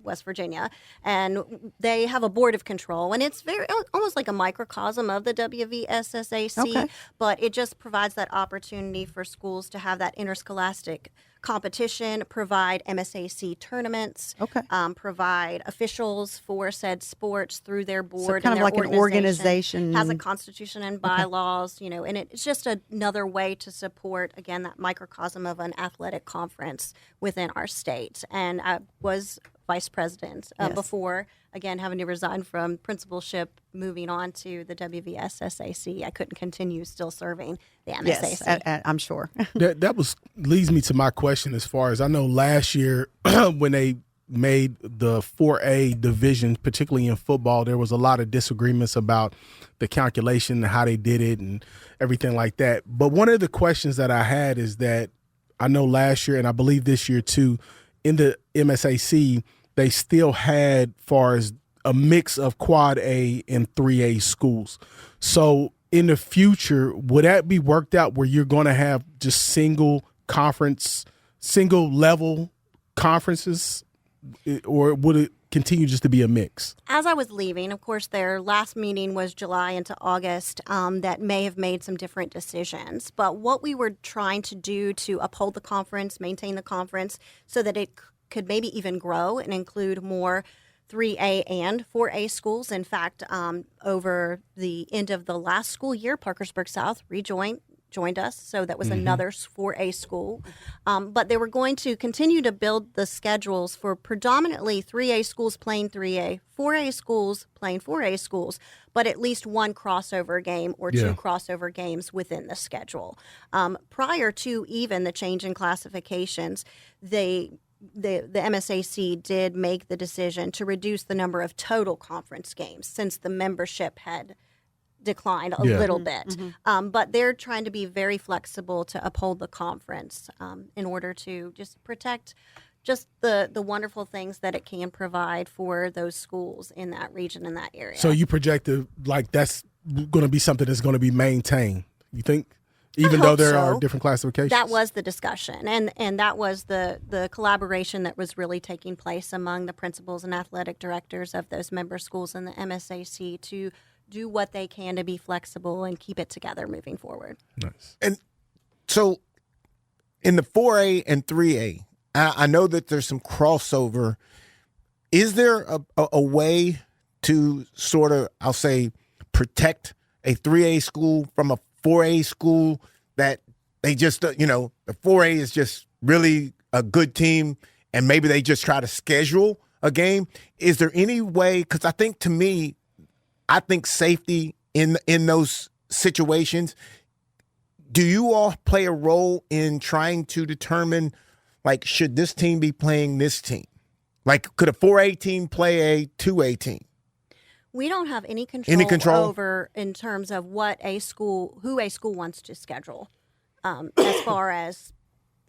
West Virginia, and they have a board of control, and it's very almost like a microcosm of the WVSSAC, but it just provides that opportunity for schools to have that interscholastic competition, provide MSAC tournaments, provide officials for said sports through their board. So kind and of like an organization. Has a constitution and bylaws, and it's just another way to support, again, that microcosm of an athletic conference within our state. And I was vice president before, again, having to resign from principalship, moving on to the WVSSAC. I couldn't continue still serving the MSAC. Yes, I'm sure. that leads me to my question as far as I know last year when they made the 4A division, particularly in football, there was a lot of disagreements about the calculation and how they did it and everything like that. But one of the questions that I had is that I know last year, and I believe this year too, in the MSAC, they still had far as a mix of quad A and 3A schools. So in the future, would that be worked out where you're going to have just single level conferences, or would it continue just to be a mix? As I was leaving, of course, their last meeting was July into August, that may have made some different decisions. But what we were trying to do to uphold the conference, maintain the conference, so that it could maybe even grow and include more 3A and 4A schools. In fact, over the end of the last school year, Parkersburg South joined us, so that was another 4A school. But they were going to continue to build the schedules for predominantly 3A schools playing 3A, 4A schools playing 4A schools, but at least one crossover game or two crossover games within the schedule. Prior to even the change in classifications, the MSAC did make the decision to reduce the number of total conference games since the membership had declined a little bit. But they're trying to be very flexible to uphold the conference in order to just protect just the wonderful things that it can provide for those schools in that region, in that area. So you projected like that's going to be something that's going to be maintained, you think? Even though there are different classifications? That was the discussion, and that was the collaboration that was really taking place among the principals and athletic directors of those member schools in the MSAC to do what they can to be flexible and keep it together moving forward. Nice. And so in the 4A and 3A, I know that there's some crossover. Is there a way to sort of, I'll say, protect a 3A school from a 4A school that they just, the 4A is just really a good team and maybe they just try to schedule a game? Is there any way, because I think safety in those situations, do you all play a role in trying to determine, like, should this team be playing this team? Like, could a 4A team play a 2A team? We don't have any control over in terms of who a school wants to schedule, as far as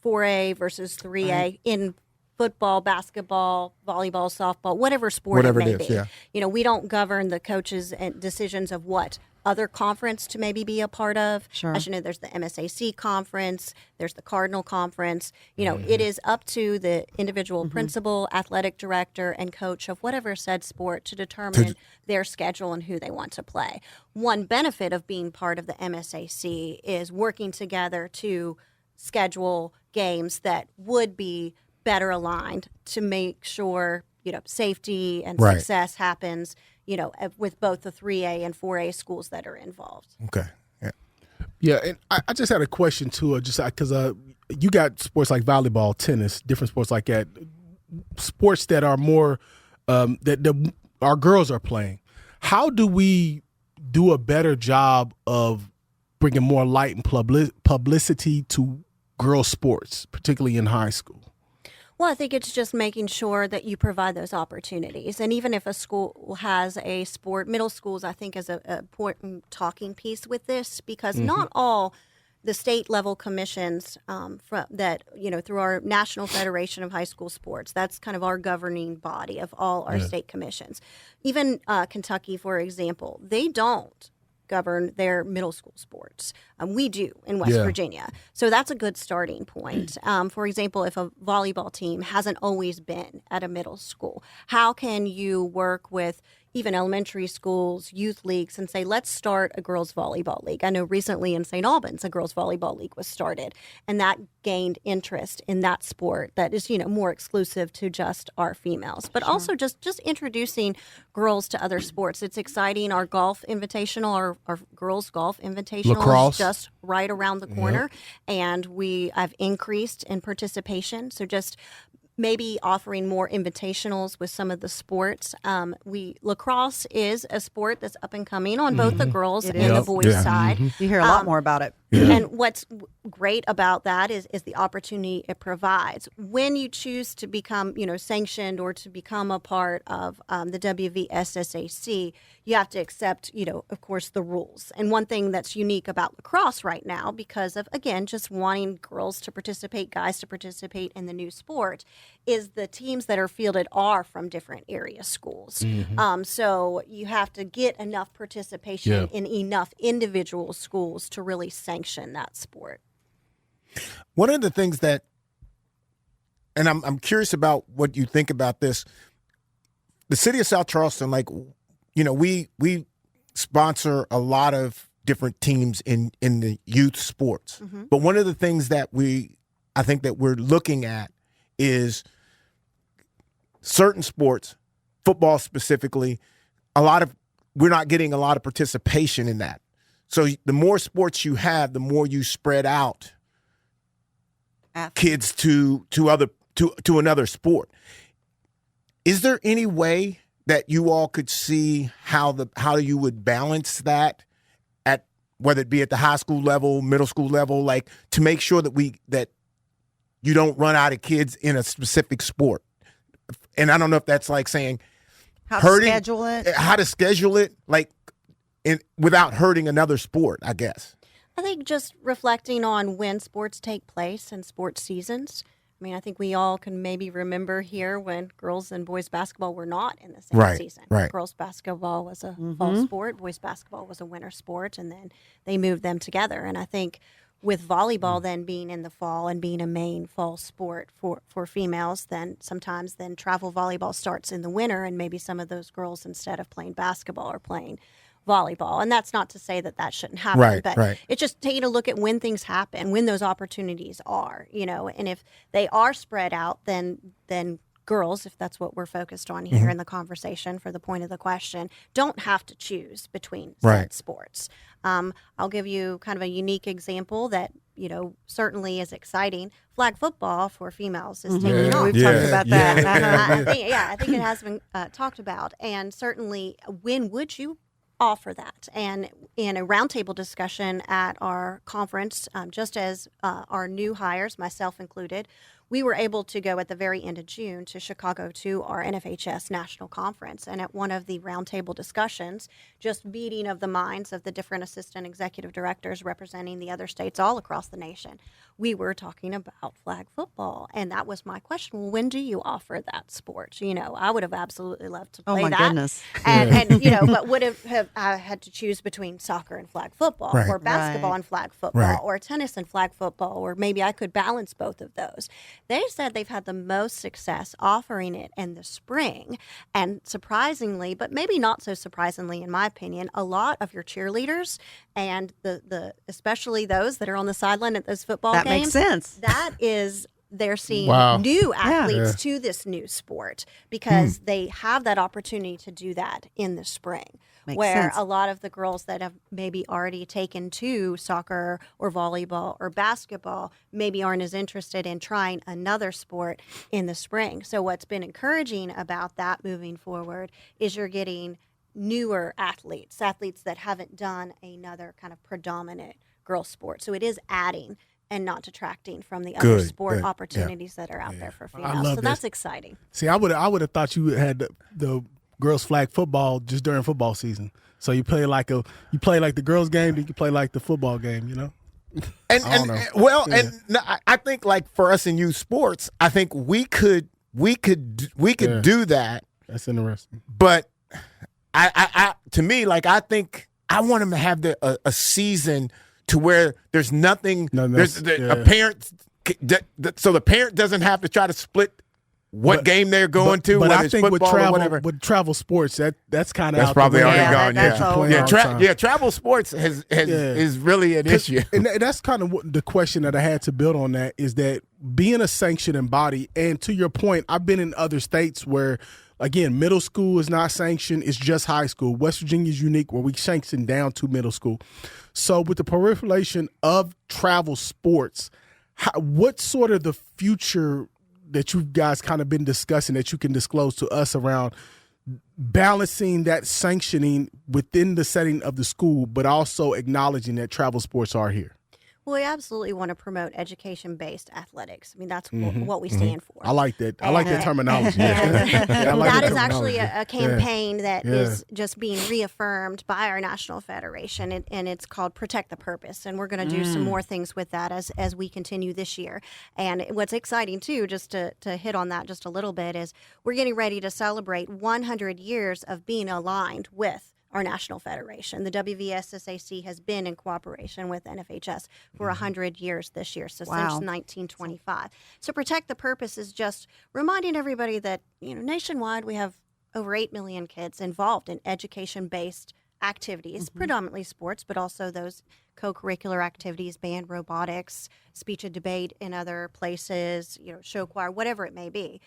4A versus 3A in football, basketball, volleyball, softball, whatever sport it may be. Yeah. We don't govern the coaches' and decisions of what other conference to maybe be a part of. Sure. As you know, there's the MSAC conference, there's the Cardinal conference. It is up to the individual principal, athletic director, and coach of whatever said sport to determine their schedule and who they want to play. One benefit of being part of the MSAC is working together to schedule games that would be better aligned to make sure, safety and success happens, with both the 3A and 4A schools that are involved. Okay. Yeah. Yeah, and I just had a question too, just because you got sports like volleyball, tennis, different sports like that, sports that are more that our girls are playing. How do we do a better job of bringing more light and publicity to girls' sports, particularly in high school? Well, I think it's just making sure that you provide those opportunities. And even if a school has a sport, middle schools, I think, is an important talking piece with this, because not all the state level commissions through our National Federation of High School Sports, that's kind of our governing body of all our state commissions. Even Kentucky, for example, they don't govern their middle school sports. We do in West Virginia. So that's a good starting point. For example, if a volleyball team hasn't always been at a middle school, how can you work with even elementary schools, youth leagues, and say, let's start a girls volleyball league? I know recently in St. Albans, a girls volleyball league was started, and that gained interest in that sport that is, more exclusive to just our females, but also just introducing girls to other sports. It's exciting. Our golf invitational, our girls golf invitational Lacrosse. is just right around the corner, and we have increased in participation. So just maybe offering more invitationals with some of the sports. Lacrosse is a sport that's up and coming on both the girls and the boys side. You hear a lot more about it. And what's great about that is the opportunity it provides. When you choose to become, sanctioned or to become a part of the WVSSAC, you have to accept, of course, the rules. And one thing that's unique about lacrosse right now, because of, again, just wanting girls to participate, guys to participate in the new sport, is the teams that are fielded are from different area schools. So you have to get enough participation in enough individual schools to really sanction that sport. One of the things that, and I'm curious about what you think about this, the city of South Charleston, we sponsor a lot of different teams in the youth sports. But one of the things that I think that we're looking at is certain sports, football specifically, we're not getting a lot of participation in that. So the more sports you have, the more you spread out kids to another sport. Is there any way that you all could see how you would balance that, at whether it be at the high school level, middle school level, to make sure that you don't run out of kids in a specific sport? And I don't know if that's saying how to schedule it, without hurting another sport, I guess. I think just reflecting on when sports take place and sports seasons. I mean, I think we all can maybe remember here when girls and boys basketball were not in the same season. Right. Girls basketball was a fall sport, boys basketball was a winter sport, and then they moved them together. And I think with volleyball then being in the fall and being a main fall sport for females, then sometimes travel volleyball starts in the winter, and maybe some of those girls, instead of playing basketball, are playing volleyball. And that's not to say that shouldn't happen, but it's just taking a look at when things happen, when those opportunities are, and if they are spread out, then girls, if that's what we're focused on here in the conversation for the point of the question, don't have to choose between said sports. I'll give you kind of a unique example that, certainly is exciting. Flag football for females is taking off. We've talked about that. I think it has been talked about. And certainly, when would you offer that? And in a roundtable discussion at our conference, just as our new hires, myself included, we were able to go at the very end of June to Chicago to our NFHS National Conference. And at one of the roundtable discussions, just meeting of the minds of the different assistant executive directors representing the other states all across the nation, we were talking about flag football. And that was my question. Well, when do you offer that sport? I would have absolutely loved to play that. Oh, my goodness. And but would have I had to choose between soccer and flag football, or basketball and flag football, or tennis and flag football, or maybe I could balance both of those. They said they've had the most success offering it in the spring. And surprisingly, but maybe not so surprisingly in my opinion, a lot of your cheerleaders and the especially those that are on the sideline at those football games. That makes sense. That is, they're seeing new athletes to this new sport because they have that opportunity to do that in the spring. Where a lot of the girls that have maybe already taken to soccer or volleyball or basketball maybe aren't as interested in trying another sport in the spring. So what's been encouraging about that moving forward is you're getting newer athletes that haven't done another kind of predominant girl sport. So it is adding and not detracting from the other sport opportunities that are out there for females. So that's exciting. See, I would have thought you had the girls flag football just during football season. So you play like the girls game, then you play like the football game, you know? I think like for us in youth sports, I think we could do that. That's interesting. But I to me, like, I think I want them to have a season to where there's nothing. A parent, so the parent doesn't have to try to split what game they're going to. But whether I think it's football or whatever. with travel sports, that's kind of that's probably already gone. Travel sports is really an issue. And that's kind of the question that I had to build on. That is that being a sanctioning body, and to your point, I've been in other states where, again, middle school is not sanctioned; it's just high school. West Virginia is unique, where we sanction down to middle school. So, with the proliferation of travel sports, what's sort of the future that you guys kind of been discussing that you can disclose to us around balancing that sanctioning within the setting of the school, but also acknowledging that travel sports are here? Well, we absolutely want to promote education-based athletics. I mean, that's what we stand for. I like that. I like that terminology. That is actually a campaign that is just being reaffirmed by our national federation, and it's called Protect the Purpose. And we're going to do some more things with that as we continue this year. And what's exciting, too, just to hit on that just a little bit, is we're getting ready to celebrate 100 years of being aligned with our national federation. The WVSSAC has been in cooperation with NFHS for 100 years this year, so since 1925. So Protect the Purpose is just reminding everybody that, nationwide we have over 8 million kids involved in education-based activities, predominantly sports, but also those co-curricular activities, band, robotics, speech and debate in other places, show choir, whatever it may be.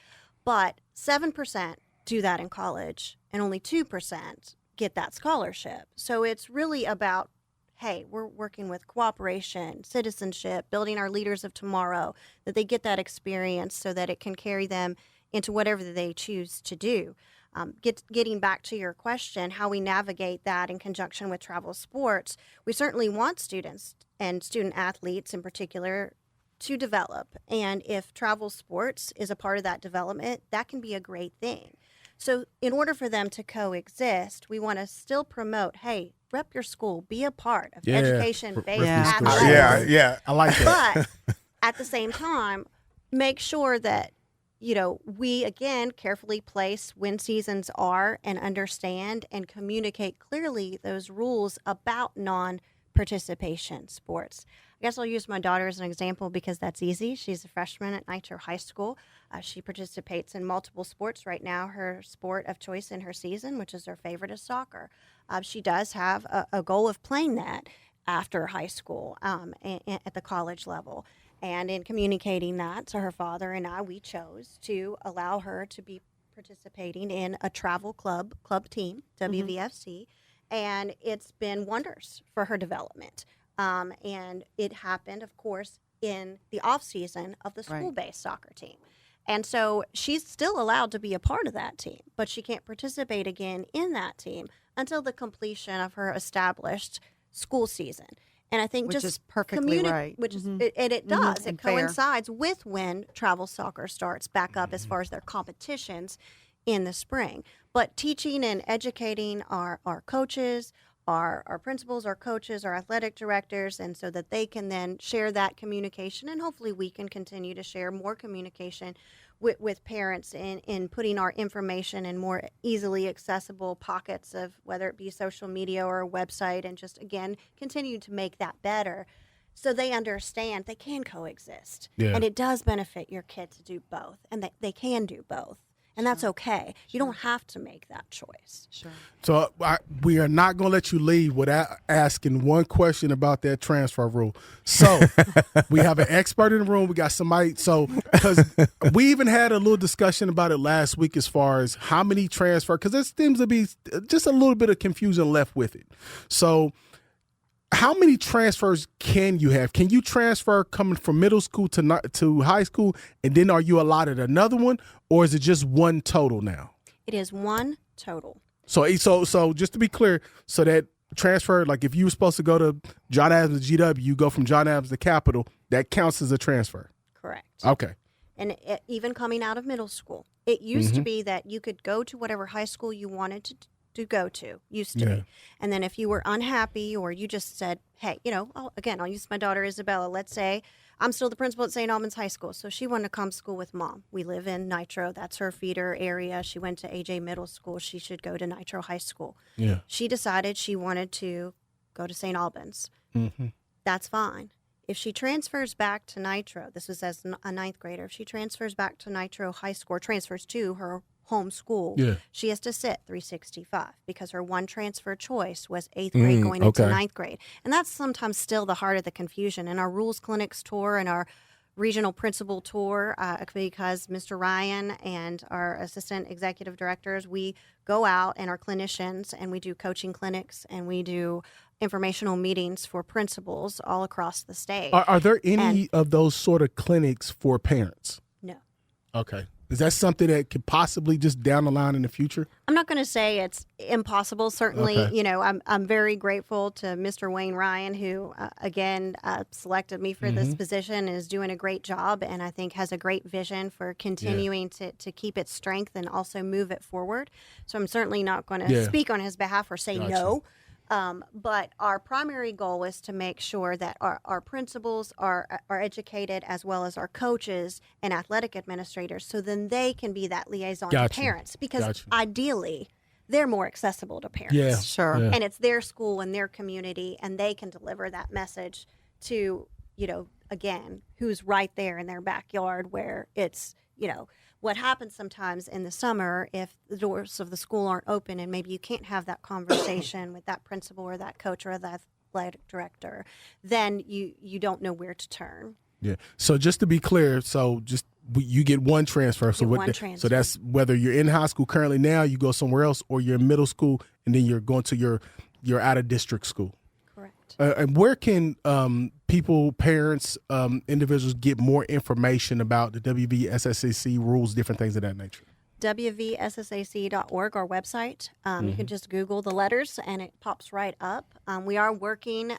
But 7% do that in college, and only 2% get that scholarship. So it's really about, hey, we're working with cooperation, citizenship, building our leaders of tomorrow, that they get that experience so that it can carry them into whatever they choose to do. Getting back to your question, how we navigate that in conjunction with travel sports, we certainly want students and student athletes in particular to develop. And if travel sports is a part of that development, that can be a great thing. So in order for them to coexist, we want to still promote, hey, rep your school, be a part of education-based athletics. I like that. But at the same time, make sure that, we, again, carefully place when seasons are and understand and communicate clearly those rules about non-participation sports. I guess I'll use my daughter as an example because that's easy. She's a freshman at Nitro High School. She participates in multiple sports right now. Her sport of choice in her season, which is her favorite, is soccer. She does have a goal of playing that after high school at the college level. And in communicating that to her father and I, we chose to allow her to be participating in a travel club team, WVFC, and it's been wonders for her development. And it happened, of course, in the off season of the school-based soccer team. And so she's still allowed to be a part of that team, but she can't participate again in that team until the completion of her established school season. And I think which is perfectly right. Which is, and it does. It coincides with when travel soccer starts back up as far as their competitions in the spring. But teaching and educating our coaches, our principals, our coaches, our athletic directors, and so that they can then share that communication, and hopefully we can continue to share more communication with parents in putting our information in more easily accessible pockets of whether it be social media or a website, and just, again, continue to make that better so they understand they can coexist. Yeah. And it does benefit your kid to do both, and they can do both. And that's okay. You don't have to make that choice. Sure. So we are not going to let you leave without asking one question about that transfer rule. So we have an expert in the room. We got somebody. So because we even had a little discussion about it last week as far as how many transfer, because there seems to be just a little bit of confusion left with it. So how many transfers can you have? Can you transfer coming from middle school to high school, and then are you allotted another one, or is it just one total now? It is one total. So just to be clear, so that transfer, like if you were supposed to go to John Adams to GW, you go from John Adams to Capital, that counts as a transfer. Correct. Okay. And even coming out of middle school, it used to be that you could go to whatever high school you wanted to go to, used to be. And then if you were unhappy or you just said, hey, I'll use my daughter Isabella. Let's say I'm still the principal at St. Albans High School. So she wanted to come school with Mom. We live in Nitro. That's her feeder area. She went to AJ Middle School. She should go to Nitro High School. Yeah. She decided she wanted to go to St. Albans. That's fine. If she transfers back to Nitro, this was as a ninth grader, if she transfers back to Nitro High School, or transfers to her home school, she has to sit 365 because her one transfer choice was 8th grade going into 9th grade. And that's sometimes still the heart of the confusion. In our rules clinics tour and our regional principal tour, because Mr. Ryan and our assistant executive directors, we go out and our clinicians and we do coaching clinics and we do informational meetings for principals all across the state. Are there any of those sort of clinics for parents? No. Okay. Is that something that could possibly just down the line in the future? I'm not going to say it's impossible. Certainly, I'm very grateful to Mr. Wayne Ryan, who, again, selected me for this position and is doing a great job and I think has a great vision for continuing to keep its strength and also move it forward. So I'm certainly not going to speak on his behalf or say no. But our primary goal is to make sure that our principals are educated as well as our coaches and athletic administrators so then they can be that liaison to parents because ideally they're more accessible to parents. Yeah, sure. Yeah. And it's their school and their community and they can deliver that message to, again, who's right there in their backyard where it's, what happens sometimes in the summer if the doors of the school aren't open and maybe you can't have that conversation with that principal or that coach or that athletic director, then you don't know where to turn. Yeah. So just to be clear, you get one transfer. So so that's whether you're in high school currently now, you go somewhere else, or you're in middle school and then you're going to your out of district school. Correct. And where can people, parents, individuals get more information about the WVSSAC rules, different things of that nature? WVSSAC.org, our website. You can just Google the letters and it pops right up. We are working,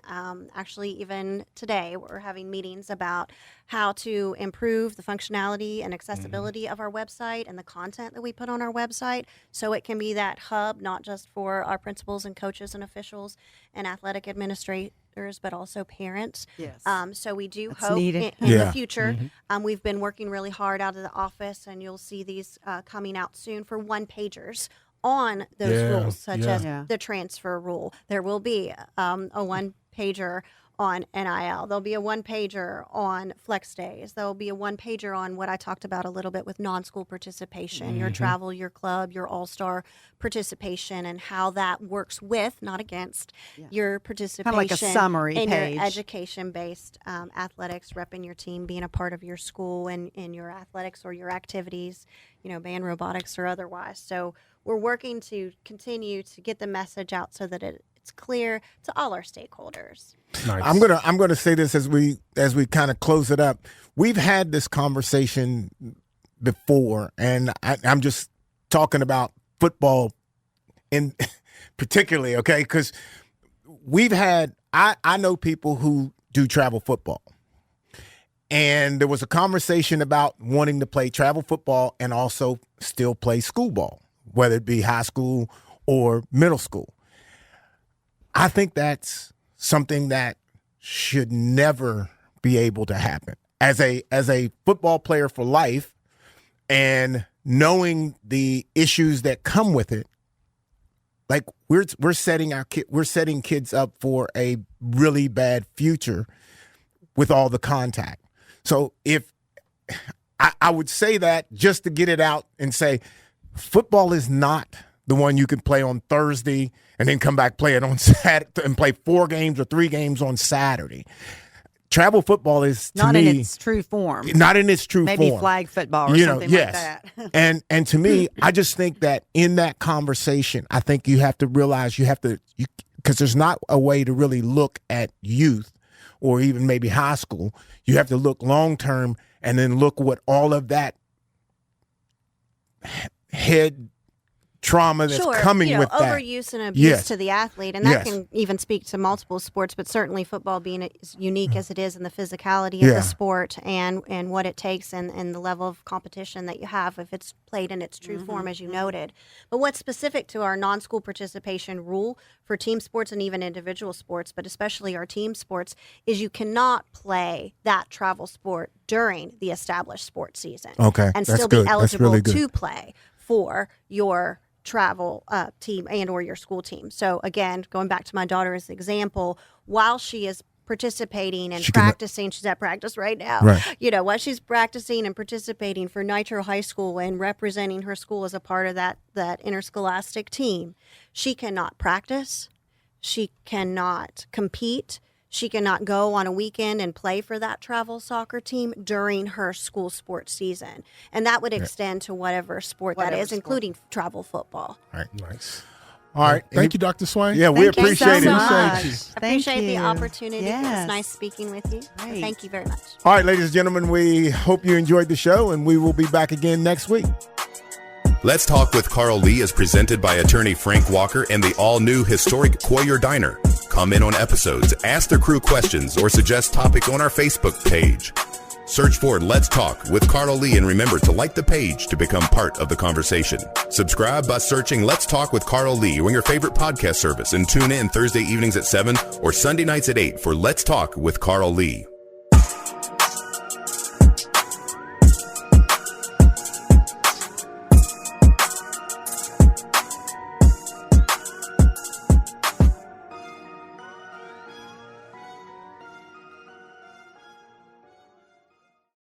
actually even today, we're having meetings about how to improve the functionality and accessibility of our website and the content that we put on our website so it can be that hub, not just for our principals and coaches and officials and athletic administrators, but also parents. Yes. So we do That's hope needed. in the future. We've been working really hard out of the office, and you'll see these coming out soon for one-pagers on those rules, such as the transfer rule. There will be a one-pager on NIL. There'll be a one-pager on flex days. There'll be a one-pager on what I talked about a little bit with non-school participation, your travel, your club, your all-star participation, and how that works with, not against, your participation. Kind of like a summary in page. your education-based athletics, repping your team, being a part of your school and in your athletics or your activities, band, robotics, or otherwise. So we're working to continue to get the message out so that it's clear to all our stakeholders. Nice. I'm gonna say this as we kind of close it up. We've had this conversation before, and I'm just talking about football in particularly, okay? Because we've had I know people who do travel football, and there was a conversation about wanting to play travel football and also still play school ball, whether it be high school or middle school. I think that's something that should never be able to happen. As a football player for life and knowing the issues that come with it, like we're setting kids up for a really bad future with all the contact. So if I would say that just to get it out and say football is not the one you can play on Thursday and then come back play it on Saturday and play 4 games or 3 games on Saturday. Travel football is to not me, in its true form. Not in its true Maybe form. flag football or something like that. and to me, I just think that in that conversation, I think you have to realize because there's not a way to really look at youth or even maybe high school. You have to look long term and then look what all of that head trauma that's coming with that. Overuse and abuse to the athlete, and that can even speak to multiple sports, but certainly football being as unique as it is in the physicality of the sport and what it takes and the level of competition that you have if it's played in its true form, as you noted. But what's specific to our non-school participation rule for team sports and even individual sports, but especially our team sports, is you cannot play that travel sport during the established sports season. Okay, and that's still good. be eligible really to play for your travel team and or your school team. So again, going back to my daughter's example, while she is participating and practicing, she's at practice right now, while she's practicing and participating for Nitro High School and representing her school as a part of that interscholastic team, she cannot practice, she cannot compete, she cannot go on a weekend and play for that travel soccer team during her school sports season. And that would extend to whatever sport that is, including travel football. All right. Nice. All right. Thank you, Dr. Swayne. Yeah, we appreciate it. I appreciate the opportunity. It was nice speaking with you. Right. Thank you very much. All right, ladies and gentlemen, we hope you enjoyed the show, and we will be back again next week. Let's Talk with Carl Lee is presented by attorney Frank Walker and the all-new historic Quarrier Diner. Comment on episodes, ask the crew questions, or suggest topics on our Facebook page. Search for Let's Talk with Carl Lee and remember to like the page to become part of the conversation. Subscribe by searching Let's Talk with Carl Lee on your favorite podcast service and tune in Thursday evenings at 7 or Sunday nights at 8 for Let's Talk with Carl Lee.